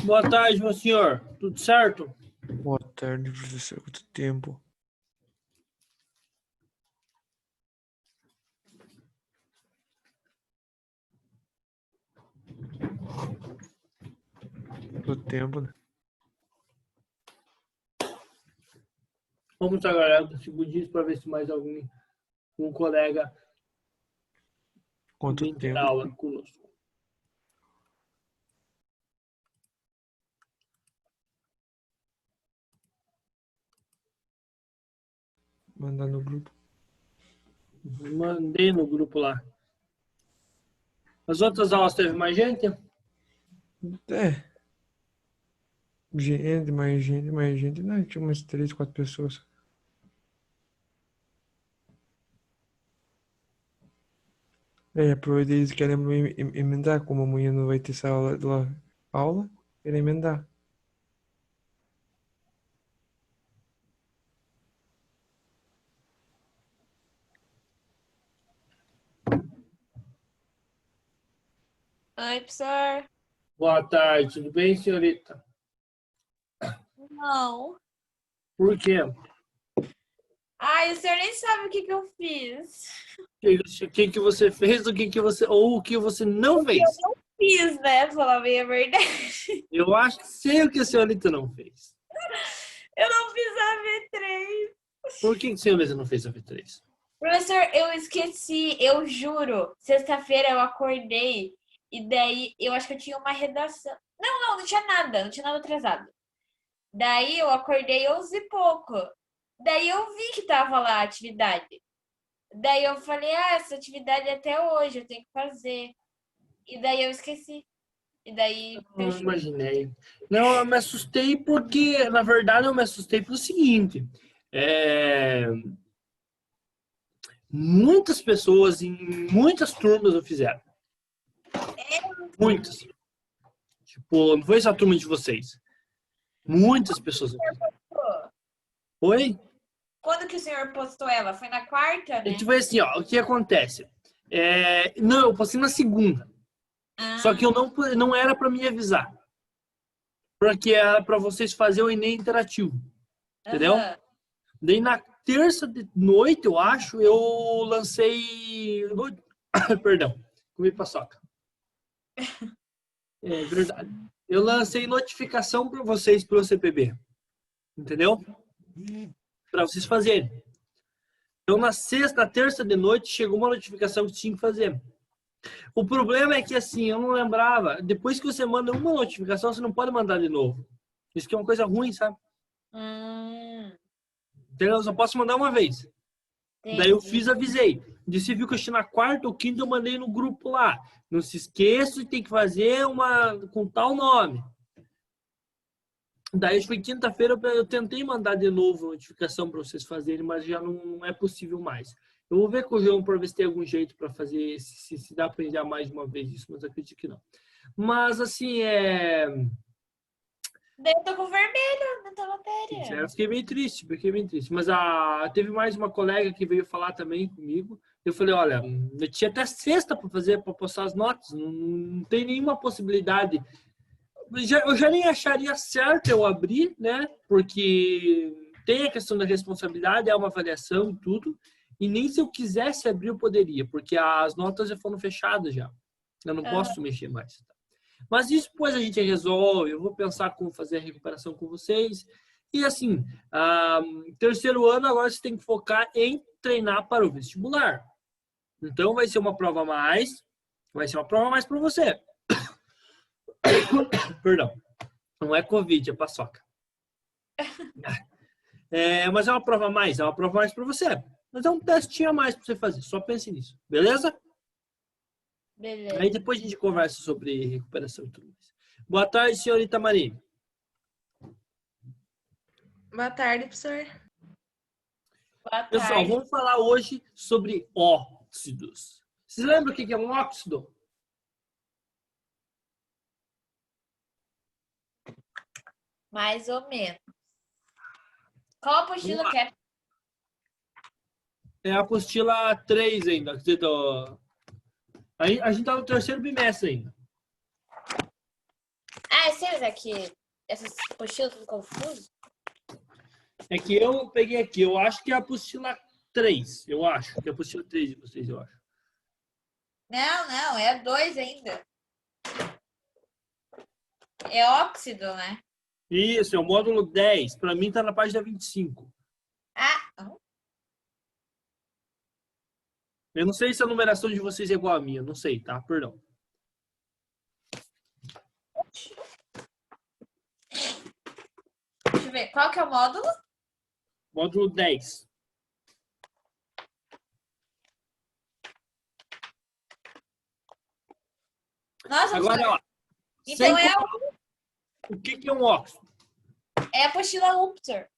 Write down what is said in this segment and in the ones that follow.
Boa tarde, meu senhor. Tudo certo? Boa tarde, professor. Quanto tempo? Quanto tempo, né? Vamos aguardar os segundinhos para ver se mais algum colega Quanto vem ter tempo? aula conosco. Mandar no grupo. Mandei no grupo lá. As outras aulas teve mais gente? É. Gente, mais gente, mais gente. Não, tinha umas 3, 4 pessoas. Aproveitei eles querem emendar, como amanhã não vai ter essa aula, querem emendar. Oi, professor. Boa tarde, tudo bem, senhorita? Não. Por quê? Ai, o senhor nem sabe o que eu fiz. O que você fez, ou o que você não fez? Eu não fiz, né? Pra falar bem a verdade. Eu acho que sei o que a senhorita não fez. Eu não fiz a V3. Por que a senhorita não fez a V3? Professor, eu esqueci, eu juro. Sexta-feira eu acordei e daí eu acho que eu tinha uma redação. Não tinha nada, não tinha nada atrasado. Daí eu acordei 11 e pouco. Daí eu vi que tava lá a atividade. Daí eu falei, essa atividade é até hoje, eu tenho que fazer. E daí eu esqueci. E daí Não fechou. imaginei. Não, eu me assustei porque, na verdade, eu me assustei pelo seguinte. Muitas pessoas em muitas turmas eu fizeram. Muitas. Tipo, não foi só a turma de vocês. Muitas pessoas eu fizeram. Oi? Quando que o senhor postou ela? Foi na quarta, né? Tipo assim, ó, o que acontece? Não, eu postei na segunda. Só que eu não era para me avisar. Porque era para vocês fazerem o Enem interativo. Entendeu? Daí na terça de noite, eu acho, eu lancei. Perdão, comi paçoca. É verdade. Eu lancei notificação para vocês pelo CPB. Entendeu? Para vocês fazerem. Então na terça de noite, chegou uma notificação que tinha que fazer. O problema é que assim, eu não lembrava. Depois que você manda uma notificação, você não pode mandar de novo. Isso que é uma coisa ruim, sabe? Entendeu? Eu só posso mandar uma vez. Entendi. Daí eu avisei. Disse, viu que eu na quarta ou quinta, eu mandei no grupo lá. Não se esqueça, tem que fazer uma com tal nome. Daí foi quinta-feira, eu tentei mandar de novo a notificação para vocês fazerem, mas já não é possível mais. Eu vou ver com o João para ver se tem algum jeito para fazer, se dá para enviar mais uma vez isso, mas acredito que não. Mas assim, Daí eu tô com vermelho na tua matéria. eu fiquei bem triste. Mas teve mais uma colega que veio falar também comigo. Eu falei, olha, eu tinha até sexta para fazer, para postar as notas. Não tem nenhuma possibilidade. Eu já nem acharia certo eu abrir, né? Porque tem a questão da responsabilidade, é uma avaliação e tudo. E nem se eu quisesse abrir, eu poderia, porque as notas já foram fechadas já. Eu não posso mexer mais. Mas isso depois a gente resolve. Eu vou pensar como fazer a recuperação com vocês. E assim, terceiro ano agora você tem que focar em treinar para o vestibular. Então vai ser uma prova a mais. Vai ser uma prova a mais para você. Perdão. Não é Covid, é paçoca. Mas é uma prova a mais. É uma prova a mais para você. Mas é um testinho a mais para você fazer. Só pense nisso. Beleza? Beleza. Aí depois a gente conversa sobre recuperação e tudo mais. Boa tarde, senhorita Maria. Boa tarde, professor. Boa tarde. Pessoal, vamos falar hoje sobre óxidos. Vocês lembram o que é um óxido? Mais ou menos. Qual a apostila que é? É a apostila 3 ainda. Quer dizer, a gente tá no terceiro bimestre ainda. Ah, é sério, Zé, que essas apostilas são confusas? É que eu peguei aqui, eu acho que é a apostila 3, eu acho. Que é a apostila 3 de vocês, eu acho. Não, é a 2 ainda. É óxido, né? Isso, é o módulo 10. Para mim tá na página 25. Ah, Eu não sei se a numeração de vocês é igual à minha, não sei, tá? Perdão. deixa eu ver. Qual que é o módulo? Módulo 10. Nossa, Agora, ó. então sem o que é um óxido? é a apostila 1, professor.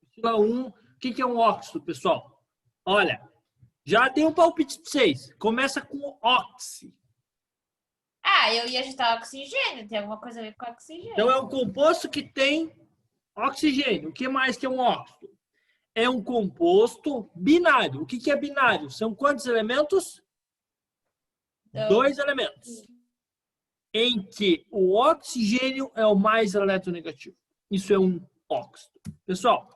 Apostila 1, o que é um óxido, pessoal? Olha, já tem um palpite para vocês. Começa com óxido. Ah, eu ia ajustar oxigênio. Tem alguma coisa a ver com oxigênio. Então, é um composto que tem oxigênio. O que mais que é um óxido? É um composto binário. O que é binário? São quantos elementos? Dois elementos. Em que o oxigênio é o mais eletronegativo. Isso é um óxido. Pessoal,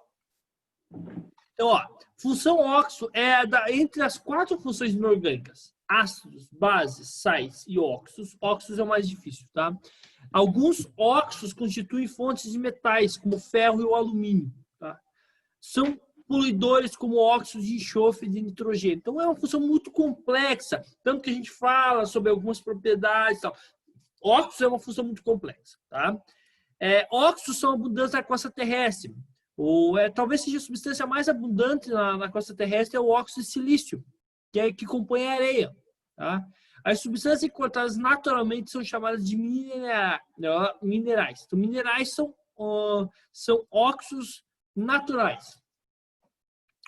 então, ó, função óxido é entre as 4 funções inorgânicas: ácidos, bases, sais e óxidos. Óxidos é o mais difícil, tá? Alguns óxidos constituem fontes de metais, como o ferro e o alumínio, tá? São poluidores como óxidos de enxofre e de nitrogênio. Então, é uma função muito complexa, tanto que a gente fala sobre algumas propriedades e tal. Óxidos é uma função muito complexa, tá? Óxidos são abundantes na crosta terrestre. Talvez seja a substância mais abundante na crosta terrestre é o óxido de silício, que compõe a areia, tá? As substâncias encontradas naturalmente são chamadas de minerais. Então, minerais são óxidos naturais.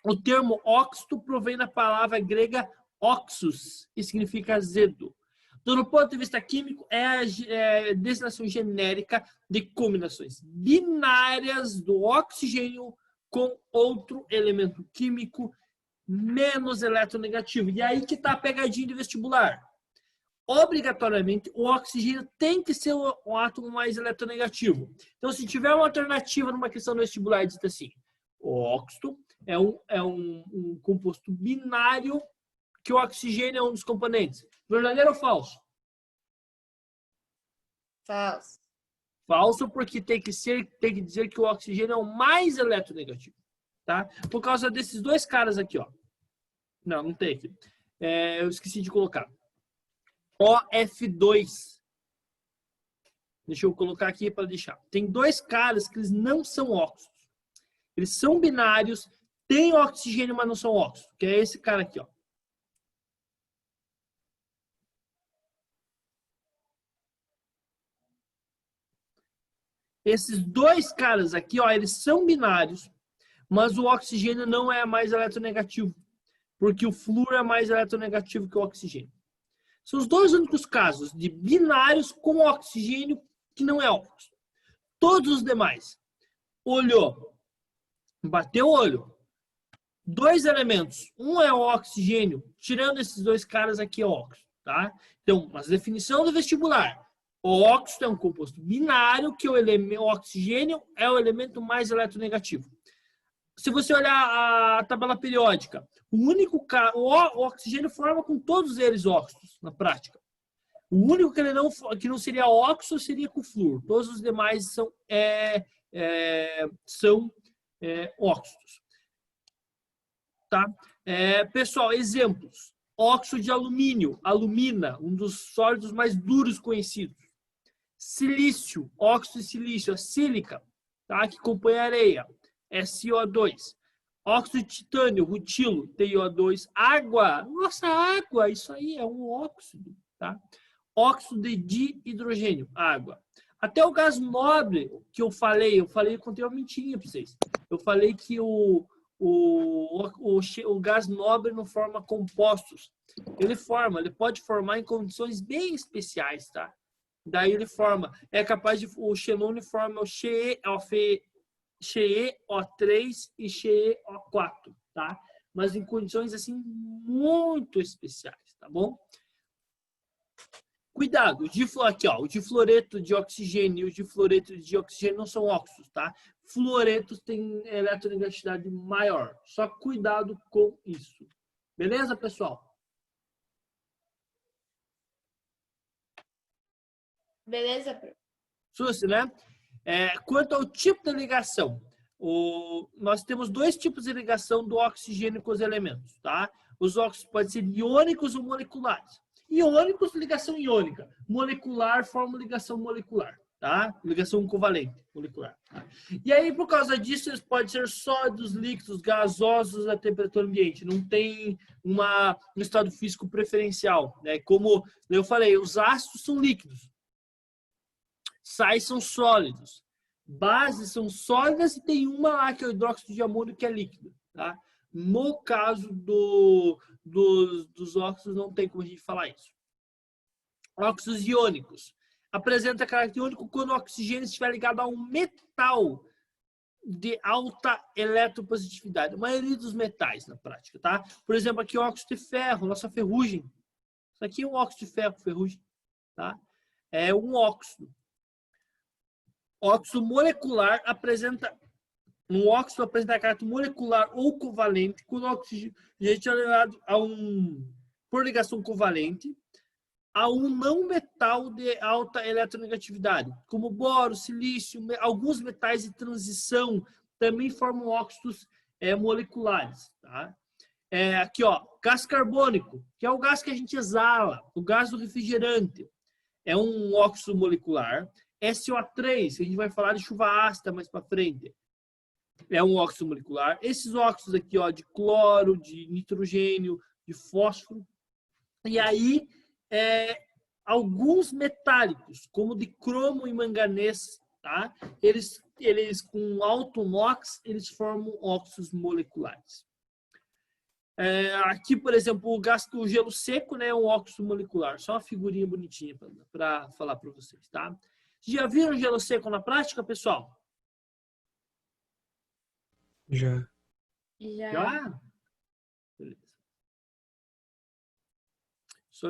O termo óxido provém da palavra grega oxus, que significa azedo. Do ponto de vista químico, é a designação genérica de combinações binárias do oxigênio com outro elemento químico menos eletronegativo. E aí que está a pegadinha de vestibular. Obrigatoriamente, o oxigênio tem que ser o átomo mais eletronegativo. Então, se tiver uma alternativa numa questão do vestibular, diz assim: o óxido é um composto binário que o oxigênio é um dos componentes. Verdadeiro ou falso? Falso. Falso, porque tem que dizer que o oxigênio é o mais eletronegativo, tá? Por causa desses dois caras aqui, ó. Não tem aqui. Eu esqueci de colocar. OF2. Deixa eu colocar aqui para deixar. Tem dois caras que eles não são óxidos. Eles são binários, têm oxigênio, mas não são óxidos. Que é esse cara aqui, ó. Esses dois caras aqui, ó, eles são binários, mas o oxigênio não é mais eletronegativo, porque o flúor é mais eletronegativo que o oxigênio. São os dois únicos casos de binários com oxigênio que não é óxido. Todos os demais, olhou, bateu o olho, dois elementos, um é o oxigênio, tirando esses dois caras aqui é óxido, tá? Então, mas definição do vestibular: o óxido é um composto binário que o oxigênio é o elemento mais eletronegativo. Se você olhar a tabela periódica, o oxigênio forma com todos eles óxidos na prática. O único que não seria óxido seria com flúor. Todos os demais são óxidos. Tá? Pessoal, exemplos: óxido de alumínio, alumina, um dos sólidos mais duros conhecidos. Silício, óxido de silício, a sílica, tá? Que compõe a areia, SO2. Óxido de titânio, rutilo, TiO2. Água, nossa, água, isso aí é um óxido, tá? Óxido de hidrogênio, água. Até o gás nobre que eu contei uma mentirinha para vocês. Eu falei que o gás nobre não forma compostos. Ele pode formar em condições bem especiais, tá? Daí ele forma, o xenônio forma o XeO3 e XeO4, tá? Mas em condições assim muito especiais, tá bom? Cuidado, aqui, ó, o difluoreto de oxigênio e o difluoreto de oxigênio não são óxidos, tá? Fluoretos têm eletronegatividade maior. Só cuidado com isso. Beleza, pessoal? Beleza, Pro? Susi, né? Quanto ao tipo de ligação, nós temos dois tipos de ligação do oxigênio com os elementos, tá? Os óxidos podem ser iônicos ou moleculares. Iônicos, ligação iônica. Molecular, forma ligação molecular, tá? Ligação covalente molecular. Tá? E aí, por causa disso, eles podem ser sólidos, líquidos, gasosos a temperatura ambiente. Não tem um estado físico preferencial, né? Como eu falei, os ácidos são líquidos. Sais são sólidos. Bases são sólidas e tem uma lá que é o hidróxido de amônio que é líquido, tá? No caso dos óxidos, não tem como a gente falar isso. Óxidos iônicos. Apresenta caráter iônico quando o oxigênio estiver ligado a um metal de alta eletropositividade. A maioria dos metais, na prática, tá? Por exemplo, aqui o óxido de ferro, nossa ferrugem. Isso aqui é um óxido de ferro, ferrugem, tá? É um óxido. Óxido molecular apresenta... Um óxido apresenta caráter molecular ou covalente quando o oxigênio é ligado por ligação covalente a um não metal de alta eletronegatividade, como boro, silício, alguns metais de transição também formam óxidos moleculares. Tá? Aqui, ó, gás carbônico, que é o gás que a gente exala, o gás do refrigerante, é um óxido molecular. SO3, que a gente vai falar de chuva ácida mais para frente, é um óxido molecular. Esses óxidos aqui, ó, de cloro, de nitrogênio, de fósforo. E aí, alguns metálicos, como de cromo e manganês, tá? Eles com alto NOx, eles formam óxidos moleculares. Aqui, por exemplo, o gelo seco, né, é um óxido molecular. Só uma figurinha bonitinha para falar para vocês, tá? Já viram gelo seco na prática, pessoal? Já. Já? Beleza. Só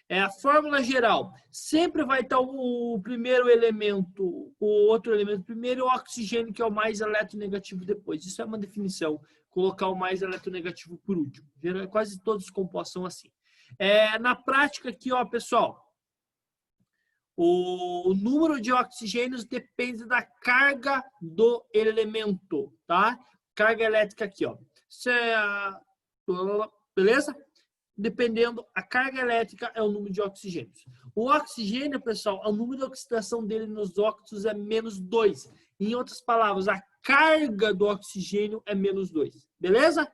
a fórmula geral. Sempre vai estar o primeiro elemento, o outro elemento primeiro e o oxigênio, que é o mais eletronegativo depois. Isso é uma definição. Colocar o mais eletronegativo por último. Quase todos os compostos são assim. Na prática aqui, ó, pessoal, o número de oxigênios depende da carga do elemento, tá? Carga elétrica aqui, ó. Beleza? Dependendo, a carga elétrica é o número de oxigênios. O oxigênio, pessoal, o número de oxidação dele nos óxidos é -2. Em outras palavras, a carga do oxigênio é -2. Beleza?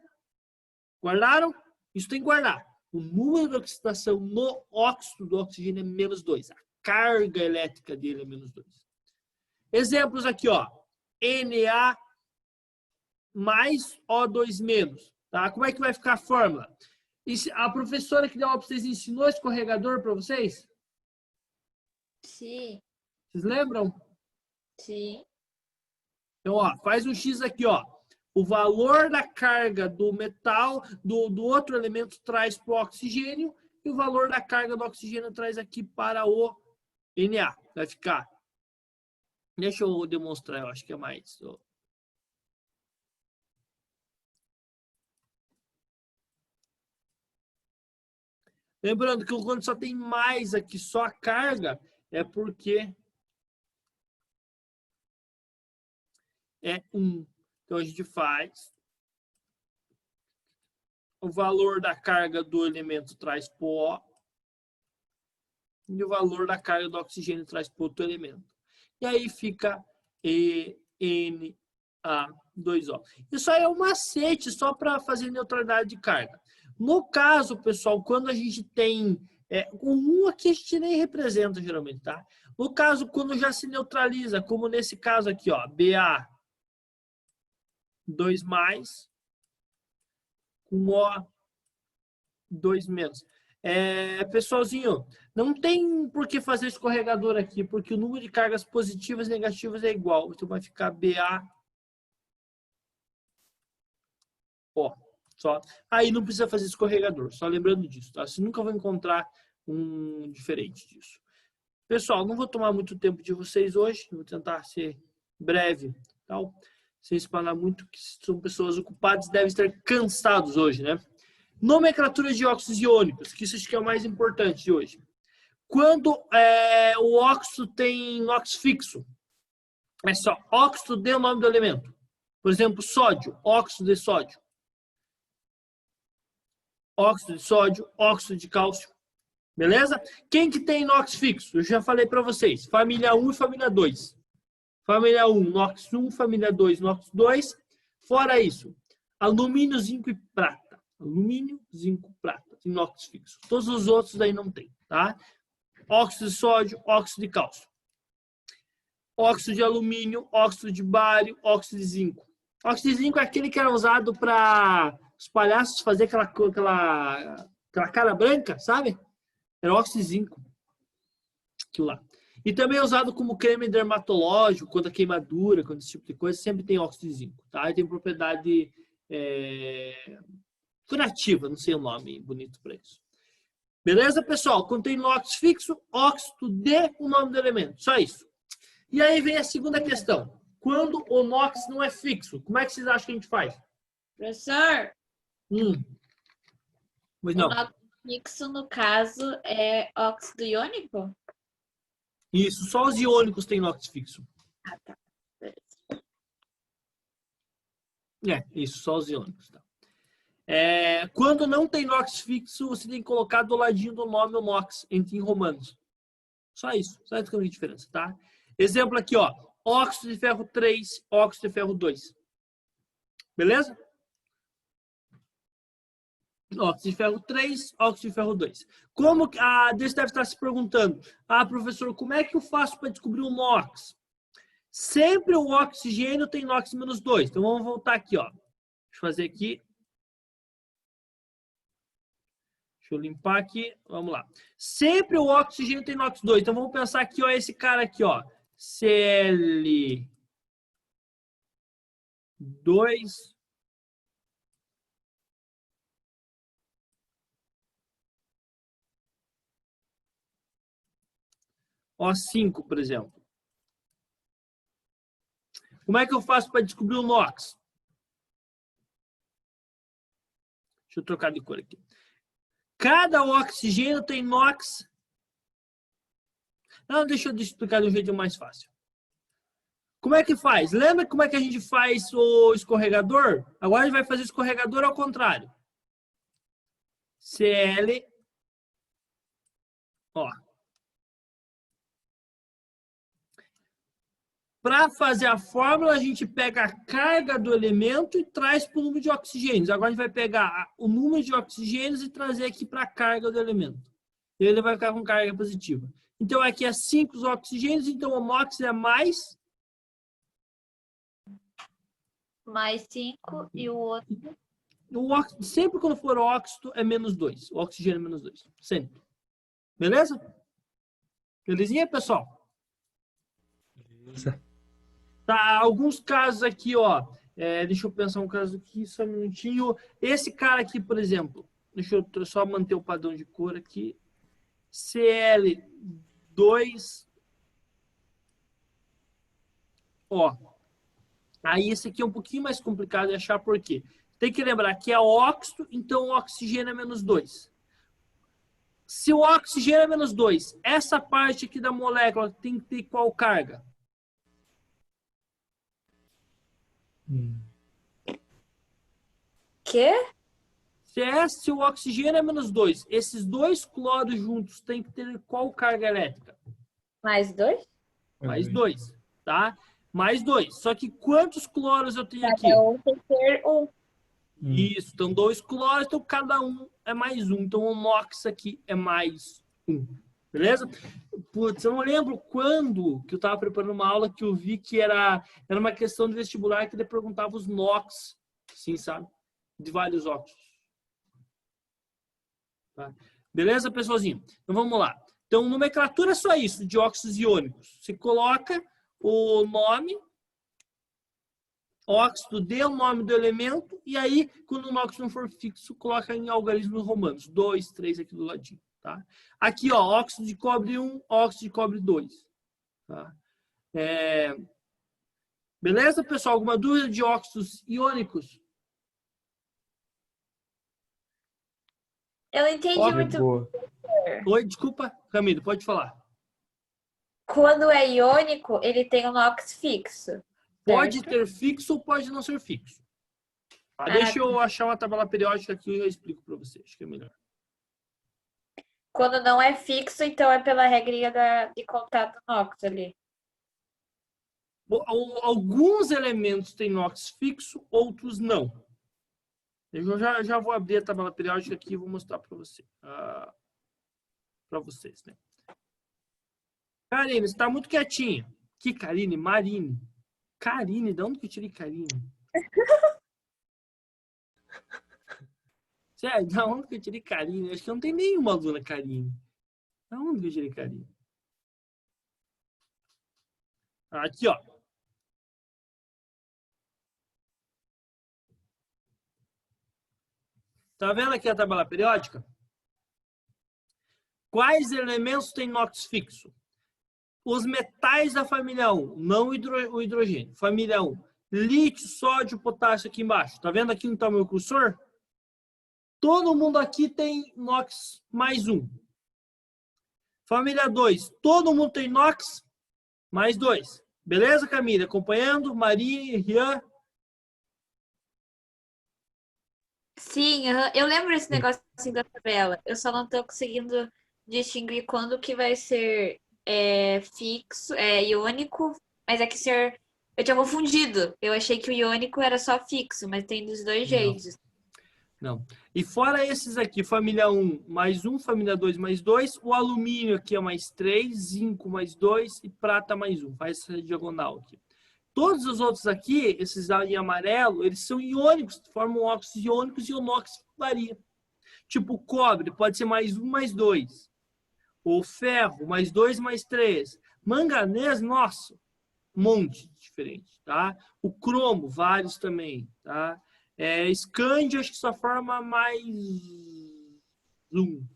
Guardaram? Isso tem que guardar. O número de oxidação no óxido do oxigênio é -2. A carga elétrica dele é -2. Exemplos aqui, ó. Na mais O2 menos. Tá? Como é que vai ficar a fórmula? A professora que deu aula para vocês ensinou escorregador para vocês? Sim. Vocês lembram? Sim. Então, ó, faz um X aqui, ó. O valor da carga do metal, do outro elemento, traz para o oxigênio, e o valor da carga do oxigênio traz aqui para o Na. Vai ficar. Deixa eu demonstrar, eu acho que é mais. Lembrando que quando só tem mais aqui, só a carga, é porque é 1. Então, a gente faz o valor da carga do elemento traz para o O e o valor da carga do oxigênio traz para outro elemento. E aí fica Na2O. Isso aí é um macete só para fazer neutralidade de carga. No caso, pessoal, quando a gente tem... o 1 aqui a gente nem representa geralmente, tá? No caso, quando já se neutraliza, como nesse caso aqui, ó, Ba2+, com O2-. Pessoalzinho, não tem por que fazer escorregador aqui, porque o número de cargas positivas e negativas é igual. Então vai ficar Ba. Ó, só. Aí não precisa fazer escorregador, só lembrando disso, tá? Você nunca vai encontrar um diferente disso. Pessoal, não vou tomar muito tempo de vocês hoje, vou tentar ser breve, tal, sem espanar muito, que são pessoas ocupadas e devem estar cansados hoje, né? Nomenclatura de óxidos iônicos, que isso acho que é o mais importante de hoje. Quando o óxido tem NOx fixo, é só óxido de o nome do elemento. Por exemplo, sódio, óxido de sódio. Óxido de sódio, óxido de cálcio. Beleza? Quem que tem NOx fixo? Eu já falei para vocês. Família 1 e família 2. Família 1, NOx 1, família 2, NOx 2. Fora isso, alumínio, zinco e prata. Alumínio, zinco, prata. Tem NOx fixo. Todos os outros daí não tem, tá? Óxido de sódio, óxido de cálcio. Óxido de alumínio, óxido de bário, óxido de zinco. Óxido de zinco é aquele que era usado para os palhaços fazer aquela cara branca, sabe? Era óxido de zinco. Aquilo lá. E também é usado como creme dermatológico, contra queimadura, contra esse tipo de coisa, sempre tem óxido de zinco, tá? E tem propriedade curativa, não sei o nome bonito para isso. Beleza, pessoal? Contém NOx fixo, óxido de o nome do elemento. Só isso. E aí vem a segunda questão. Quando o NOx não é fixo, como é que vocês acham que a gente faz? Professor, Pois o não. NOx fixo, no caso, é óxido iônico? Isso, só os iônicos têm NOx fixo. Ah, tá. Isso, só os iônicos. Tá? Quando não tem NOx fixo, você tem que colocar do ladinho do nome o NOx, em romanos. Só isso, só essa diferença, tá? Exemplo aqui, ó. Óxido de ferro 3, óxido de ferro 2. Beleza? Óxido de ferro 3, óxido de ferro 2. Como Deus deve estar se perguntando, professor, como é que eu faço para descobrir o NOx? Sempre o oxigênio tem NOx menos 2. Então vamos voltar aqui, ó. Deixa eu fazer aqui. Deixa eu limpar aqui. Vamos lá. Sempre o oxigênio tem NOx 2. Então vamos pensar aqui, ó, esse cara aqui, ó. Cl2 O5, por exemplo. Como é que eu faço para descobrir o NOx? Deixa eu trocar de cor aqui. Cada oxigênio tem NOx. Não, deixa eu explicar de um jeito mais fácil. Como é que faz? Lembra como é que a gente faz o escorregador? Agora a gente vai fazer o escorregador ao contrário. Cl. Ó. Para fazer a fórmula, a gente pega a carga do elemento e traz para o número de oxigênios. Agora a gente vai pegar o número de oxigênios e trazer aqui para a carga do elemento. E ele vai ficar com carga positiva. Então aqui é 5 os oxigênios, então o NOx é mais... Mais 5 e o outro... Sempre quando for óxido é menos 2. O oxigênio é menos 2. Sempre. Beleza? Belezinha, pessoal? Beleza. Tá, alguns casos aqui, ó. Deixa eu pensar um caso aqui, só um minutinho. Esse cara aqui, por exemplo. Deixa eu só manter o padrão de cor aqui. Cl2. Ó. Aí esse aqui é um pouquinho mais complicado de achar, por quê? Tem que lembrar que é óxido, então o oxigênio é menos 2. Se o oxigênio é menos 2, essa parte aqui da molécula tem que ter qual carga? Quê? Se o oxigênio é menos 2, esses dois cloros juntos têm que ter qual carga elétrica? Mais 2? Mais 2, tá? Mais 2. Só que quantos cloros eu tenho aqui? Cada um tem que ter 1. Isso, então 2 cloros, então cada um é mais 1. Então o NOx aqui é mais 1. Beleza? Putz, eu não lembro quando que eu estava preparando uma aula que eu vi que era uma questão de vestibular que ele perguntava os NOx, sim, sabe? De vários óxidos. Tá? Beleza, pessoalzinho? Então vamos lá. Então, nomenclatura é só isso, de óxidos iônicos. Você coloca o nome, óxido de o nome do elemento, e aí, quando o NOx não for fixo, coloca em algarismos romanos. 2, 3 aqui do ladinho. tá? Aqui, ó, óxido de cobre 1, óxido de cobre 2. Tá? Beleza, pessoal? Alguma dúvida de óxidos iônicos? Eu não entendi Ó, muito. Boa. Oi, desculpa, Camilo, pode falar. Quando é iônico, ele tem um NOx fixo. Pode certo? ter fixo ou pode não ser fixo. Tá? Ah, Deixa eu achar uma tabela periódica aqui e eu explico para vocês, acho que é melhor. Quando não é fixo, então é pela regrinha de contato NOx ali. Alguns elementos têm NOx fixo, outros não. Eu já vou abrir a tabela periódica aqui e vou mostrar para você, vocês. Né? Karine, você está muito quietinha. Que Karine? Marine. Karine, de onde que eu tirei Karine? Sério, de onde que eu tirei Karine? Acho que não tem nenhuma aluna Karine. De onde que eu tirei Karine? Aqui, ó. Tá vendo aqui a tabela periódica? Quais elementos têm NOx fixo? Os metais da família 1, não o hidrogênio. Família 1, lítio, sódio, potássio aqui embaixo. Tá vendo aqui onde está o meu cursor? Todo mundo aqui tem NOx mais 1. Família 2, todo mundo tem NOx mais 2. Beleza, Camila? Acompanhando? Maria, Rian? Sim, eu lembro desse negócio assim da tabela. Eu só não estou conseguindo distinguir quando que vai ser fixo, iônico, mas é que eu tinha confundido. Eu achei que o iônico era só fixo, mas tem dos dois jeitos. Não. E fora esses aqui, família 1 mais 1, família 2 mais 2, o alumínio aqui é mais 3, zinco mais 2 e prata mais 1. Faz essa diagonal aqui. Todos os outros aqui, esses em amarelo, eles são iônicos, formam óxidos iônicos e o NOx varia. Tipo, o cobre pode ser mais 1 mais 2. O ferro, mais 2 mais 3. Manganês, nossa, um monte diferente, tá? O cromo, vários também, tá? Escândio, acho que só forma mais 1.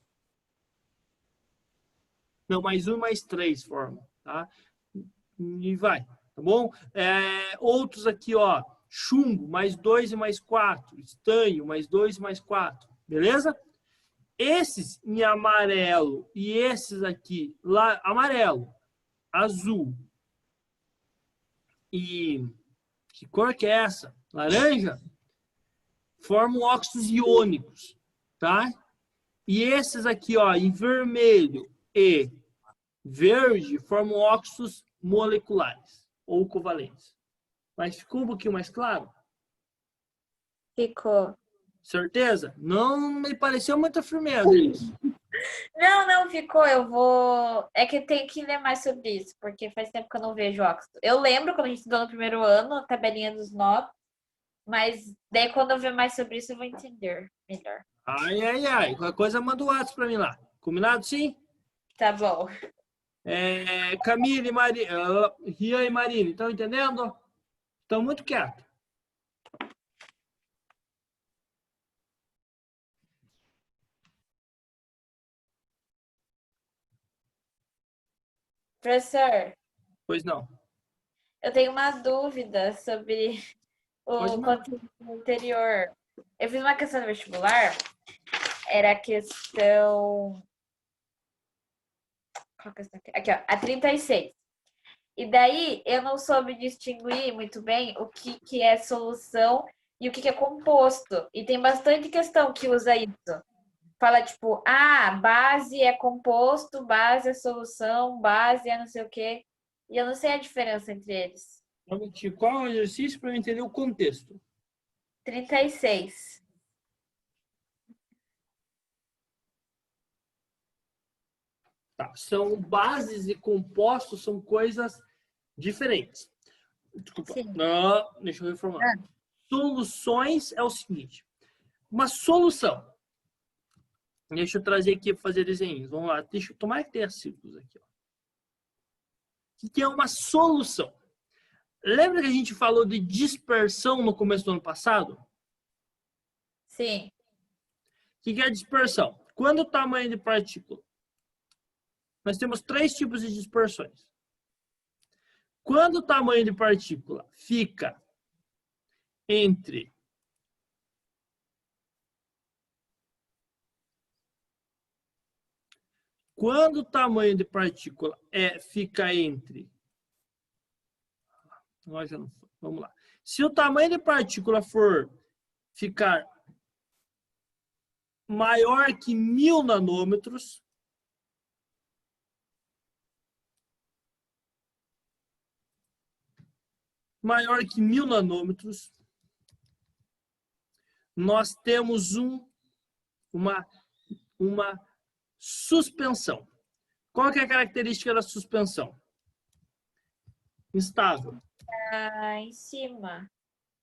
Não, mais 1 mais 3 forma, tá? E vai, tá bom? Outros aqui, ó, chumbo, mais 2 e mais 4. Estanho, mais 2 e mais 4. Beleza? Esses em amarelo e esses aqui, lá, amarelo, azul e que cor que é essa? Laranja? Formam óxidos iônicos, tá? E esses aqui, ó, em vermelho e verde, formam óxidos moleculares ou covalentes. Mas ficou um pouquinho mais claro? Ficou. Certeza? Não me pareceu muita firmeza isso. Não, ficou. Eu vou. É que tem que ler mais sobre isso, porque faz tempo que eu não vejo óxido. Eu lembro quando a gente estudou no primeiro ano, a tabelinha dos NOx, mas daí quando eu ver mais sobre isso eu vou entender melhor. Ai. Qualquer coisa manda o WhatsApp pra mim lá. Combinado, sim? Tá bom. Camille, Rian e Marina, estão entendendo? Estão muito quietos. Professor, Pois não. eu tenho uma dúvida sobre Pode o não. conteúdo anterior. Eu fiz uma questão no vestibular, era a questão. Qual questão aqui? Aqui, ó, a 36. E daí eu não soube distinguir muito bem o que é solução e o que é composto. E tem bastante questão que usa isso. Fala tipo, base é composto, base é solução, base é não sei o quê. E eu não sei a diferença entre eles. Qual é o exercício para eu entender o contexto? 36. Tá. São bases e compostos, são coisas diferentes. Desculpa. Sim. Não, deixa eu reformular. Soluções é o seguinte. Uma solução. Deixa eu trazer aqui para fazer desenhos. Vamos lá. Deixa eu tomar que tenha círculos aqui. Ó. O que é uma solução? Lembra que a gente falou de dispersão no começo do ano passado? Sim. O que é dispersão? Quando o tamanho de partícula... Nós temos 3 tipos de dispersões. Quando o tamanho de partícula fica entre Vamos lá. Se o tamanho de partícula for ficar maior que 1000 nanômetros, nós temos uma suspensão. Qual que é a característica da suspensão? Instável. Em cima.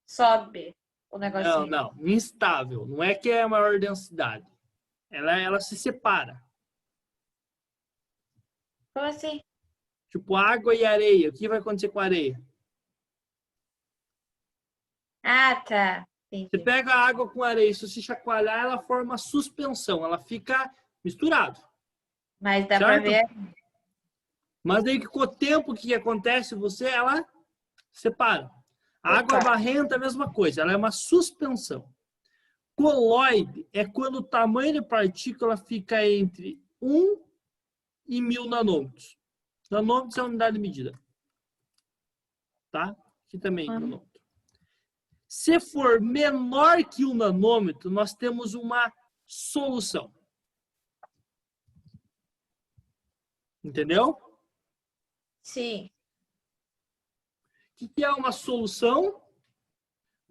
Sobe o negocinho. Não. Instável. Não é que é a maior densidade. Ela se separa. Como assim? Tipo água e areia. O que vai acontecer com a areia? Ah, tá. Você Entendi. pega a água com areia, se você chacoalhar, ela forma suspensão. Ela fica misturada. Mas dá Certo? pra ver. Mas daí com o tempo, o que acontece? Ela separa. A água barrenta é a mesma coisa, ela é uma suspensão. Coloide é quando o tamanho de partícula fica entre 1 e 1000 nanômetros. Nanômetros é a unidade de medida. Tá? Aqui também, nanômetro. Se for menor que 1 nanômetro, nós temos uma solução. Entendeu? Sim. O que é uma solução?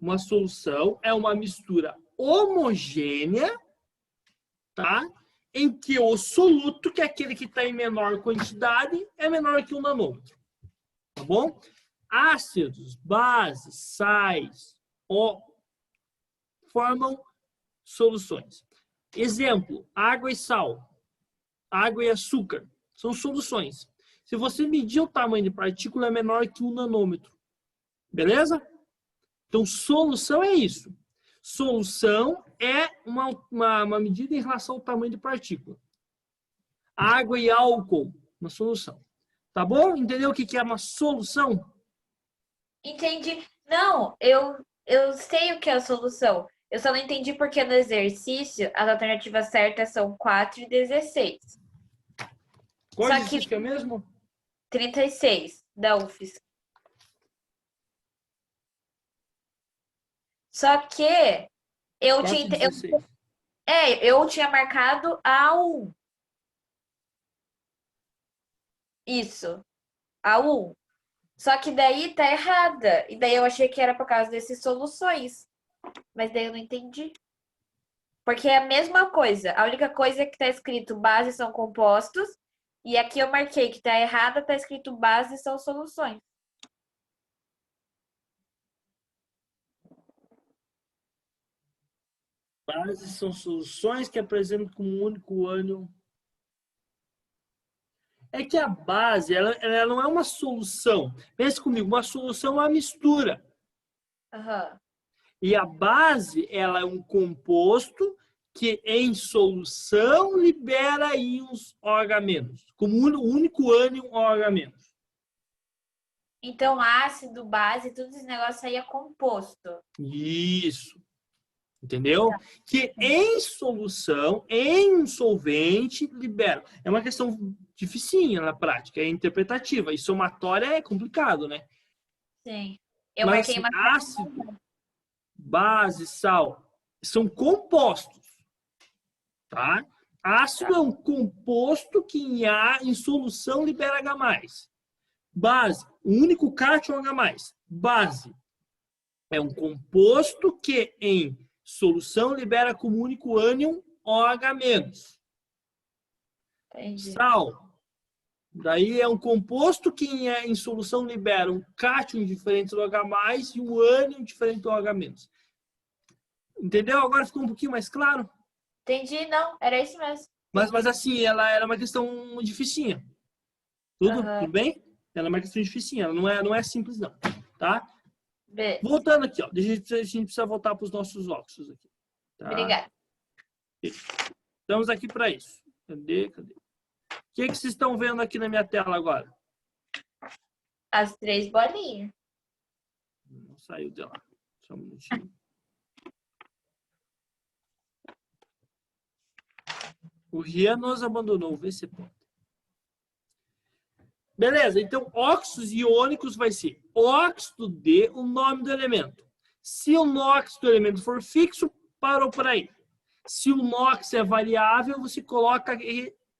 Uma solução é uma mistura homogênea, tá? Em que o soluto, que é aquele que está em menor quantidade, é menor que 1 nanômetro. Tá bom? Ácidos, bases, sais, formam soluções. Exemplo, água e sal, água e açúcar, são soluções. Se você medir o tamanho de partícula, é menor que 1 nanômetro. Beleza? Então, solução é isso. Solução é uma medida em relação ao tamanho de partícula. Água e álcool, uma solução. Tá bom? Entendeu o que é uma solução? Entendi. Não, eu sei o que é a solução. Eu só não entendi porque no exercício as alternativas certas são 4 e 16. Qual Só exercício que é mesmo? 36 da UFSC. Só que eu tinha, 4,16. eu tinha marcado a 1. Isso, a 1. Só que daí tá errada. E daí eu achei que era por causa dessas soluções. Mas daí eu não entendi. Porque é a mesma coisa. A única coisa é que tá escrito bases são compostos. E aqui eu marquei que tá errada, tá escrito bases são soluções. Bases são soluções que apresentam como um único ânion. É que a base, ela não é uma solução. Pense comigo, uma solução é uma mistura. Aham. E a base, ela é um composto que em solução libera íons OH-, como único ânion OH-. Então, ácido, base, tudo esse negócio aí é composto. Isso. Entendeu? Que em solução, em um solvente, libera. É uma questão dificinha na prática, é interpretativa. E somatória é complicado, né? Sim. Eu Mas marquei assim, uma. ácido, base, sal, são compostos. Tá? Ácido é um composto que em solução libera H+. Base, o único cátion H+. Base é um composto que em solução libera como único ânion OH-. Entendi. Sal, daí é um composto que em solução libera um cátion diferente do H+, e um ânion diferente do OH-. Entendeu? Agora ficou um pouquinho mais claro? Entendi, não, era isso mesmo. Mas assim, ela era uma questão dificinha. Tudo bem? Ela é uma questão dificinha, ela não é simples não, tá? Voltando aqui, ó. A gente precisa voltar para os nossos óxidos aqui. Tá? Obrigada. Estamos aqui para isso. Cadê? O que vocês estão vendo aqui na minha tela agora? As 3 bolinhas. Não saiu de lá. Só um minutinho. O Rian nos abandonou. Vê se pode. Beleza, então óxidos iônicos vai ser óxido de o nome do elemento. Se o NOx do elemento for fixo, parou por aí. Se o NOx é variável, você coloca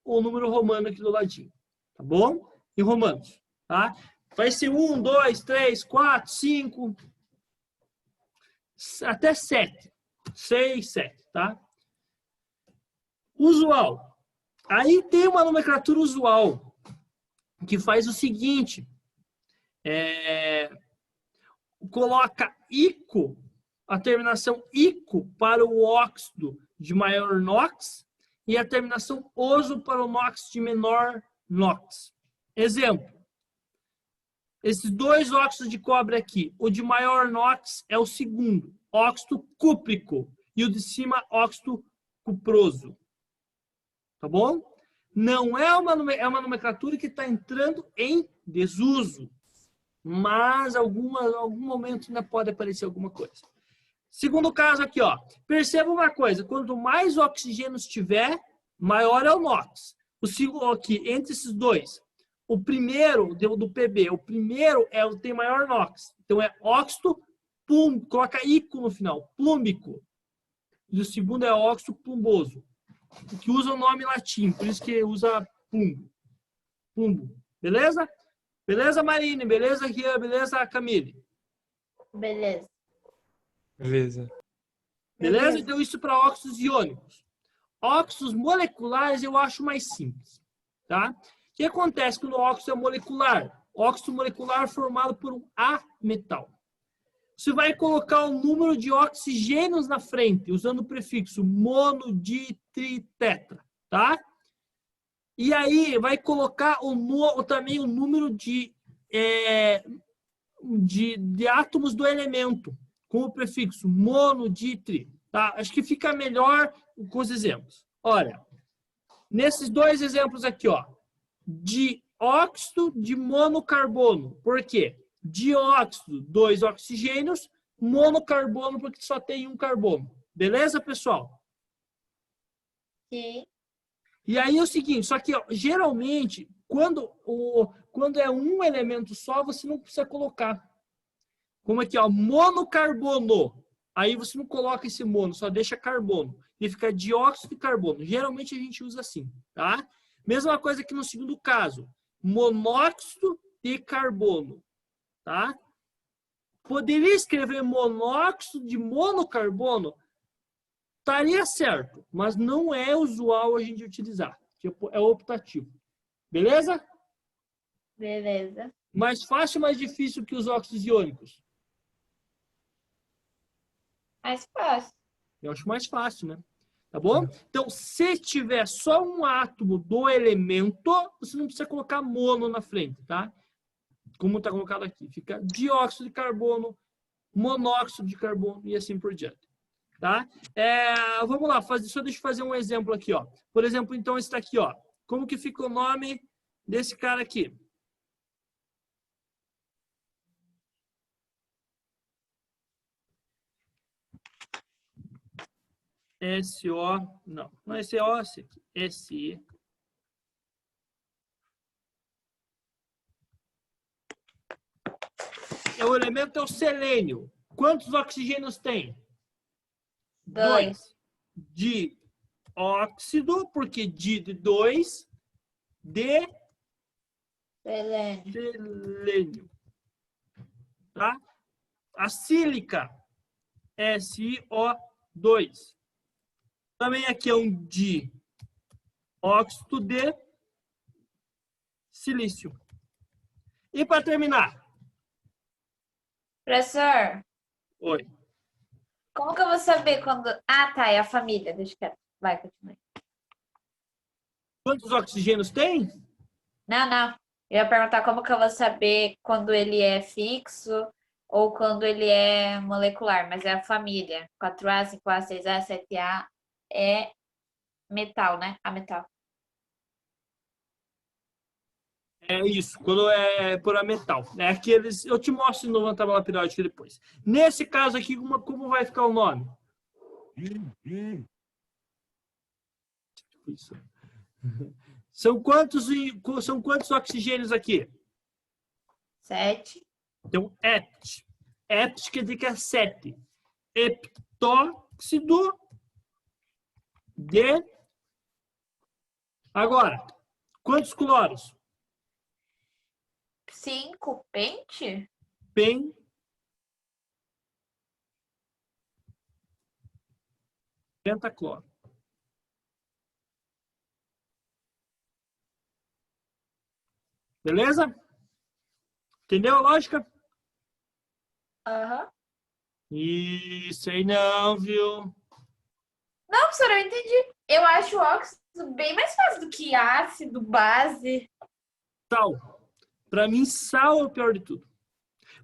o número romano aqui do ladinho. Tá bom? Em romanos. Tá? Vai ser 1, 2, 3, 4, 5, até 7. 6, 7, tá? Usual. Aí tem uma nomenclatura usual que faz o seguinte. Coloca ico, a terminação ico para o óxido de maior NOx e a terminação oso para o NOx de menor NOx. Exemplo. Esses 2 óxidos de cobre aqui, o de maior NOx é o segundo, óxido cúprico, e o de cima, óxido cuproso. Tá bom? Não é uma nomenclatura que está entrando em desuso, mas algum momento ainda pode aparecer alguma coisa. Segundo caso aqui, ó, perceba uma coisa, quanto mais oxigênio tiver, maior é o NOx. O segundo aqui, entre esses dois, o primeiro do PB, o primeiro tem maior NOx, então é óxido plúmbico, coloca ico no final, plúmbico. E o segundo é óxido plumboso, que usa o nome latim, por isso que usa plumbo. Beleza? Beleza, Marine? Beleza, Rian? Beleza, Camille? Beleza. Beleza. Beleza? Então, isso para óxidos iônicos. Óxidos moleculares eu acho mais simples. Tá? O que acontece quando o óxido é molecular? Óxido molecular formado por um A metal. Você vai colocar o número de oxigênios na frente, usando o prefixo mono, di, tri, tetra. Tá? E aí vai colocar também o número de átomos do elemento, com o prefixo mono, di, tri. Tá? Acho que fica melhor com os exemplos. Olha, nesses 2 exemplos aqui, ó, dióxido de monocarbono. Por quê? Dióxido, 2 oxigênios, monocarbono, porque só tem um carbono. Beleza, pessoal? Sim. E aí é o seguinte, só que ó, geralmente, quando é um elemento só, você não precisa colocar. Como aqui, ó, monocarbono. Aí você não coloca esse mono, só deixa carbono. E fica dióxido de carbono. Geralmente a gente usa assim, tá? Mesma coisa que no segundo caso. Monóxido de carbono, tá? Poderia escrever monóxido de monocarbono? Estaria certo, mas não é usual a gente utilizar. Tipo, é optativo. Beleza? Beleza. Mais fácil ou mais difícil que os óxidos iônicos? Mais fácil. Eu acho mais fácil, né? Tá bom? Então, se tiver só um átomo do elemento, você não precisa colocar mono na frente, tá? Como está colocado aqui. Fica dióxido de carbono, monóxido de carbono e assim por diante. Tá? Vamos lá, só deixa eu fazer um exemplo aqui, ó. Por exemplo, então, esse daqui, ó. Como que fica o nome desse cara aqui? SO, não é SO, SI. O elemento é o selênio. Quantos oxigênios tem? 2. Dióxido, porque de 2, de Selênio. selênio. Tá? A sílica, SiO2. Também aqui é um dióxido de silício. E para terminar? Professor, Oi. como que eu vou saber quando... Ah, tá, é a família. Deixa quieto. Vai, continue. Quantos oxigênios tem? Não. Eu ia perguntar como que eu vou saber quando ele é fixo ou quando ele é molecular, mas é a família. 4A, 5A, 6A, 7A é Metal, né? A metal. É isso, quando é por a metal. É aqueles, eu te mostro de novo na tabela periódica depois. Nesse caso aqui, como vai ficar o nome? Isso. São quantos oxigênios aqui? 7. Então, hept. Hept quer dizer que é 7. Heptóxido de... Agora, quantos cloros? 5. Pente? Pentacloro. Beleza? Entendeu a lógica? Aham. Isso aí não, viu? Não, professora, eu entendi. Eu acho o óxido bem mais fácil do que ácido, base. Sal. Para mim, sal é o pior de tudo.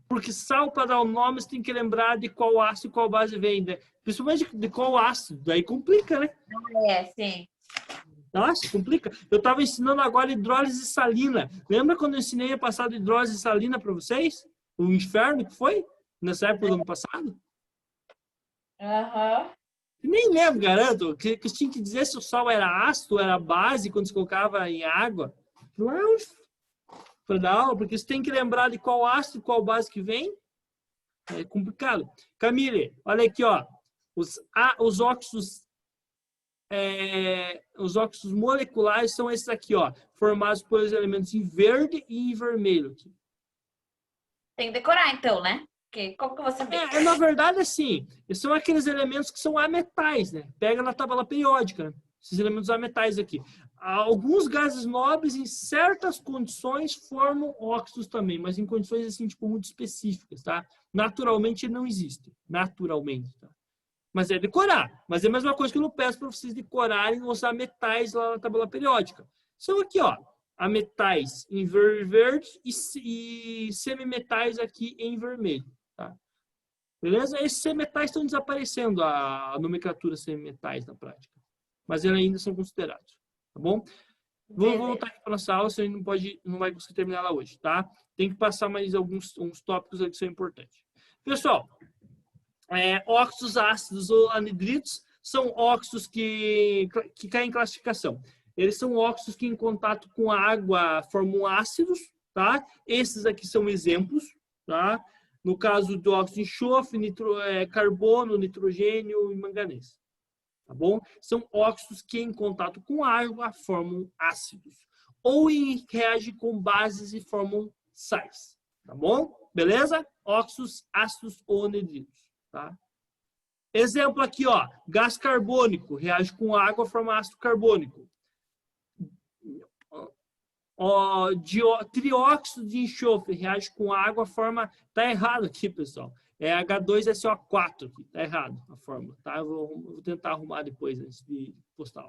Porque sal, para dar o nome, você tem que lembrar de qual ácido e qual base vem, né? Principalmente de qual ácido. Daí complica, né? É, sim. Nossa, complica. Eu estava ensinando agora hidrólise salina. Lembra quando eu ensinei a passar de hidrólise salina para vocês? O inferno que foi? Nessa época do ano passado? Aham. Nem lembro, garanto, que tinha que dizer se o sal era ácido, era base, quando se colocava em água. Não, para dar aula, porque você tem que lembrar de qual ácido e qual base que vem. É complicado. Camille, olha aqui, ó. Os óxidos moleculares são esses aqui, ó, formados por elementos em verde e em vermelho. Tem que decorar, então, né? Porque como que eu vou saber? Na verdade, assim, são aqueles elementos que são ametais, né? Pega na tabela periódica, né? Esses elementos ametais aqui. Alguns gases nobres, em certas condições, formam óxidos também, mas em condições, assim, tipo, muito específicas, tá? Naturalmente, não existem. Naturalmente, tá? Mas é decorar. Mas é a mesma coisa que eu não peço para vocês decorarem os ametais lá na tabela periódica. São aqui, ó, ametais em verde e semimetais aqui em vermelho, tá? Beleza? Esses semimetais estão desaparecendo, a nomenclatura semimetais na prática. Mas eles ainda são considerados, tá bom? Vou voltar aqui para nossa aula, você não vai conseguir terminar ela hoje, tá? Tem que passar mais uns tópicos aqui que são importantes. Pessoal, óxidos ácidos ou anidridos são óxidos que caem em classificação. Eles são óxidos que, em contato com a água, formam ácidos, tá? Esses aqui são exemplos, tá? No caso do óxido de enxofre, carbono, nitrogênio e manganês, tá bom? São óxidos que, em contato com a água, formam ácidos. Ou reagem com bases e formam sais, tá bom? Beleza? Óxidos ácidos ou anidridos. Tá? Exemplo aqui, ó, gás carbônico reage com água, forma ácido carbônico. Trióxido de enxofre reage com água, forma... Tá errado aqui, pessoal. É H2SO4 aqui, tá errado a fórmula, tá? Eu vou tentar arrumar depois antes de postar,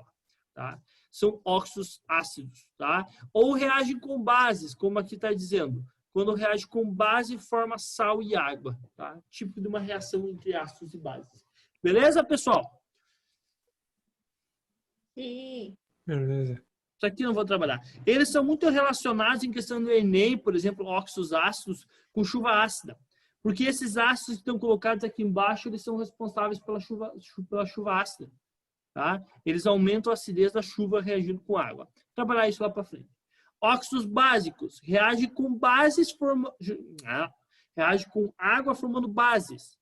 tá? São óxidos ácidos, tá? Ou reagem com bases, como aqui está dizendo. Quando reage com base, forma sal e água, tá? Tipo de uma reação entre ácidos e bases. Beleza, pessoal? Sim. Beleza. Isso aqui eu não vou trabalhar. Eles são muito relacionados em questão do Enem, por exemplo, óxidos ácidos com chuva ácida. Porque esses ácidos que estão colocados aqui embaixo, eles são responsáveis pela chuva ácida, tá? Eles aumentam a acidez da chuva reagindo com água. Vou trabalhar isso lá para frente. Óxidos básicos reagem com bases reagem com água formando bases.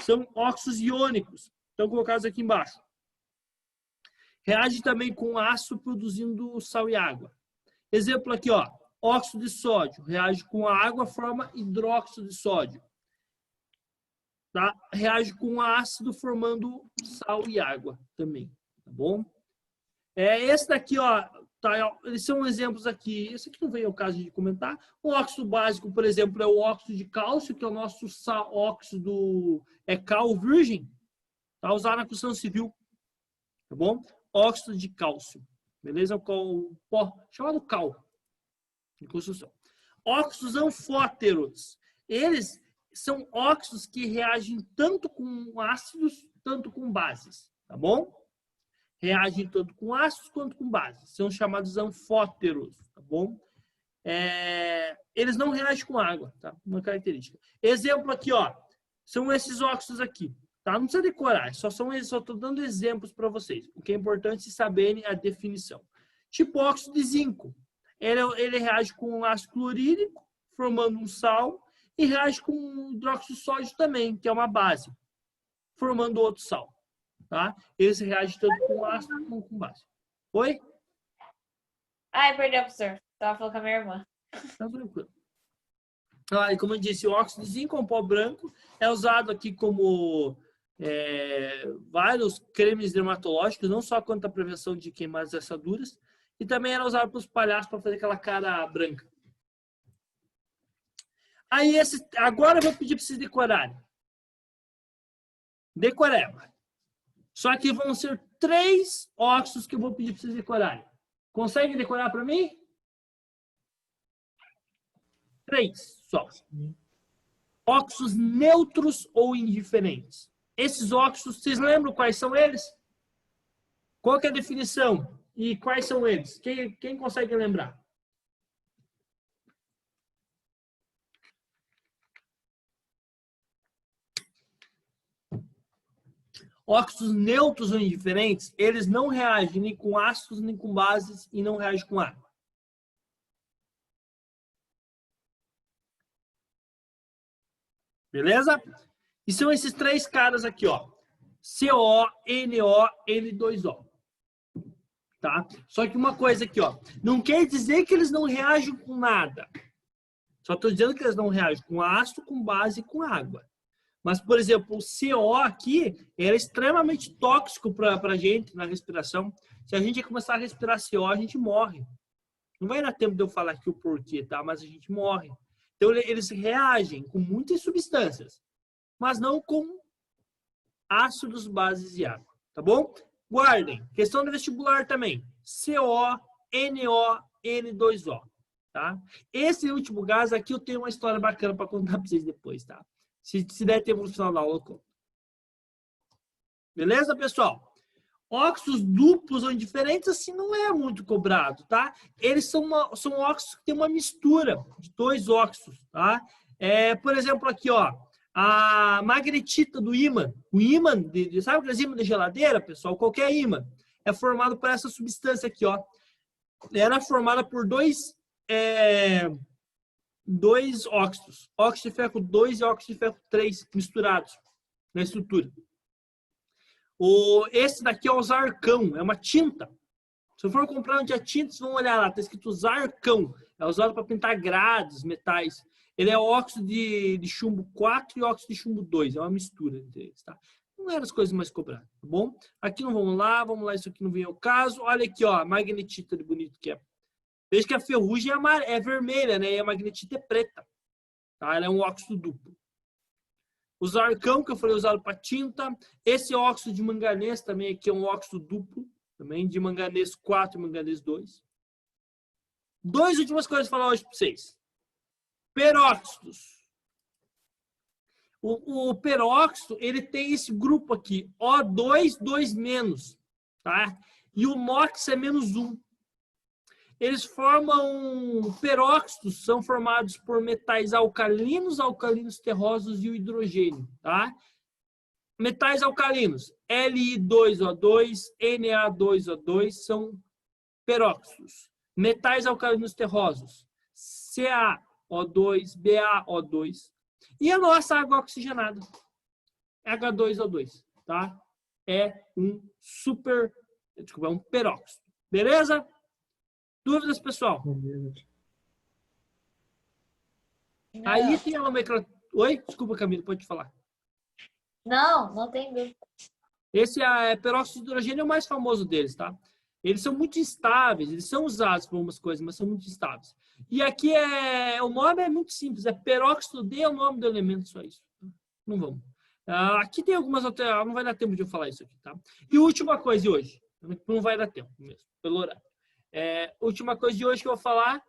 São óxidos iônicos, estão colocados aqui embaixo. Reage também com ácido produzindo sal e água. Exemplo aqui, ó, óxido de sódio reage com a água, forma hidróxido de sódio. Tá? Reage com ácido formando sal e água também, tá bom? Esse daqui, ó, tá, eles são exemplos aqui. Esse aqui não veio ao caso de comentar. O óxido básico, por exemplo, é o óxido de cálcio, que é o nosso óxido cal virgem, tá? Usado na construção civil, tá bom? Óxido de cálcio, beleza? O pó chamado cal de construção. Óxidos anfóteros, eles são óxidos que reagem tanto com ácidos, tanto com bases, tá bom? reagem tanto com ácidos quanto com bases. São chamados anfóteros, tá bom? Eles não reagem com água, tá? Uma característica. Exemplo aqui, ó. São esses óxidos aqui, tá? Não precisa decorar, só estou dando exemplos para vocês. O que é importante é saberem a definição. Tipo óxido de zinco. Ele reage com ácido clorídrico, formando um sal, e reage com hidróxido de sódio também, que é uma base, formando outro sal. Tá? Eles reagem tanto com ácido como com base. Oi? Ai, perdão, professor. Tava falando com a minha irmã. Tá tranquilo. E como eu disse, o óxido de zinco, um pó branco, é usado aqui como vários cremes dermatológicos, não só quanto a prevenção de queimadas e assaduras, e também era usado pelos palhaços para fazer aquela cara branca. Aí, agora eu vou pedir para vocês decorarem. Decoreba. Só que vão ser 3 óxidos que eu vou pedir para vocês decorarem. Conseguem decorar para mim? 3 só. Óxidos neutros ou indiferentes. Esses óxidos, vocês lembram quais são eles? Qual que é a definição? E quais são eles? Quem consegue lembrar? Óxidos neutros ou indiferentes, eles não reagem nem com ácidos, nem com bases e não reagem com água. Beleza? E são esses 3 caras aqui, ó. CO, NO, N2O. Tá? Só que uma coisa aqui, ó. Não quer dizer que eles não reagem com nada. Só estou dizendo que eles não reagem com ácido, com base e com água. Mas, por exemplo, o CO aqui é extremamente tóxico para a gente na respiração. Se a gente começar a respirar CO, a gente morre. Não vai dar tempo de eu falar aqui o porquê, tá? Mas a gente morre. Então, eles reagem com muitas substâncias, mas não com ácidos, bases e água. Tá bom? Guardem. Questão do vestibular também. CO, NO, N2O. Tá? Esse último gás aqui eu tenho uma história bacana para contar para vocês depois, tá? Se der tempo no final da aula, eu conto. Beleza, pessoal? Óxidos duplos ou indiferentes, assim, não é muito cobrado, tá? Eles são óxidos que têm uma mistura de 2 óxidos, tá? Por exemplo, aqui, ó, a magnetita do ímã. O ímã, sabe aqueles ímã de geladeira, pessoal? Qualquer ímã é formado por essa substância aqui, ó. Era formada por 2 óxidos. Óxido de ferro 2 e óxido de ferro 3 misturados na estrutura. Esse daqui é o Zarcão, é uma tinta. Se for comprar onde é tinta, vocês vão olhar lá, está escrito Zarcão. É usado para pintar grades, metais. Ele é óxido de chumbo 4 e óxido de chumbo 2. É uma mistura entre eles, tá? Não eram as coisas mais cobradas, tá bom? Aqui não vamos lá, isso aqui não vem ao caso. Olha aqui, ó, a magnetita de bonito que é. Veja que a ferrugem é vermelha, né? E a magnetita é preta. Tá? Ela é um óxido duplo. O Zarcão, que eu falei, usado para tinta. Esse óxido de manganês também aqui é um óxido duplo. Também de manganês 4 e manganês 2. 2 últimas coisas para falar hoje para vocês. Peróxidos. O peróxido, ele tem esse grupo aqui. O2, 2-. Tá? E o NOx é -1. Eles formam peróxidos, são formados por metais alcalinos terrosos e o hidrogênio, tá? Metais alcalinos, Li2O2, Na2O2 são peróxidos. Metais alcalinos terrosos, CaO2, BaO2. E a nossa água oxigenada, H2O2, tá? É um peróxido. Beleza? Dúvidas, pessoal? Não. Aí tem a nomenclatura. Oi? Desculpa, Camila, pode falar. Não tem dúvida. Esse peróxido de hidrogênio é o mais famoso deles, tá? Eles são muito instáveis, eles são usados para algumas coisas, mas são muito instáveis. E aqui o nome é muito simples, é peróxido de é o nome do elemento, só isso. Não vamos. Aqui tem algumas outras, não vai dar tempo de eu falar isso aqui, tá? E última coisa de hoje, não vai dar tempo mesmo, pelo horário. Última coisa de hoje que eu vou falar,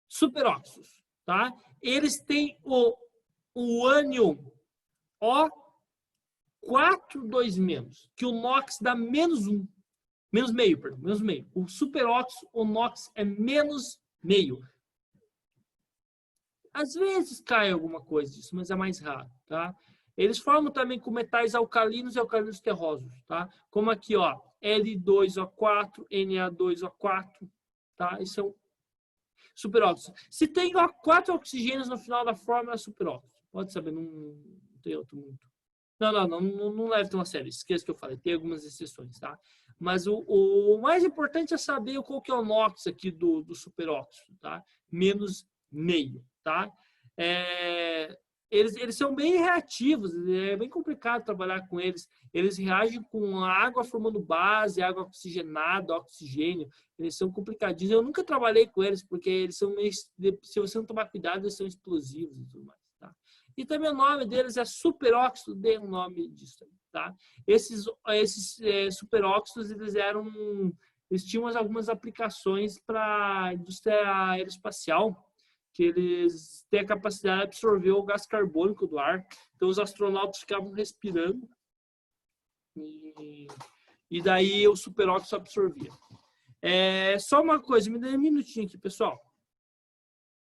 superóxidos, tá? Eles têm o ânion O 4,2 menos, que o NOx dá menos 1. Menos meio, perdão, menos meio. O superóxido, o NOx é menos meio. Às vezes cai alguma coisa disso, mas é mais raro, tá? Eles formam também com metais alcalinos e alcalinos terrosos, tá? Como aqui, ó, L2O4, Na2O4, tá? Isso é um superóxido. Se tem 4 oxigênios no final da fórmula, é superóxido. Pode saber, não tem outro muito. Não leve tão a sério. Esqueça que eu falei, tem algumas exceções, tá? Mas o mais importante é saber qual que é o NOx aqui do superóxido, tá? Menos meio, tá? Eles são bem reativos, é bem complicado trabalhar com eles. Eles reagem com a água formando base, água oxigenada, oxigênio. Eles são complicadinhos. Eu nunca trabalhei com eles, porque eles são meio, se você não tomar cuidado, eles são explosivos e tudo mais, tá? E também o nome deles é superóxido, dê o nome disso, tá? Esses superóxidos, eles tinham algumas aplicações para a indústria aeroespacial, que eles têm a capacidade de absorver o gás carbônico do ar. Então, os astronautas ficavam respirando e daí o superóxido absorvia. Só uma coisa, me dê um minutinho aqui, pessoal.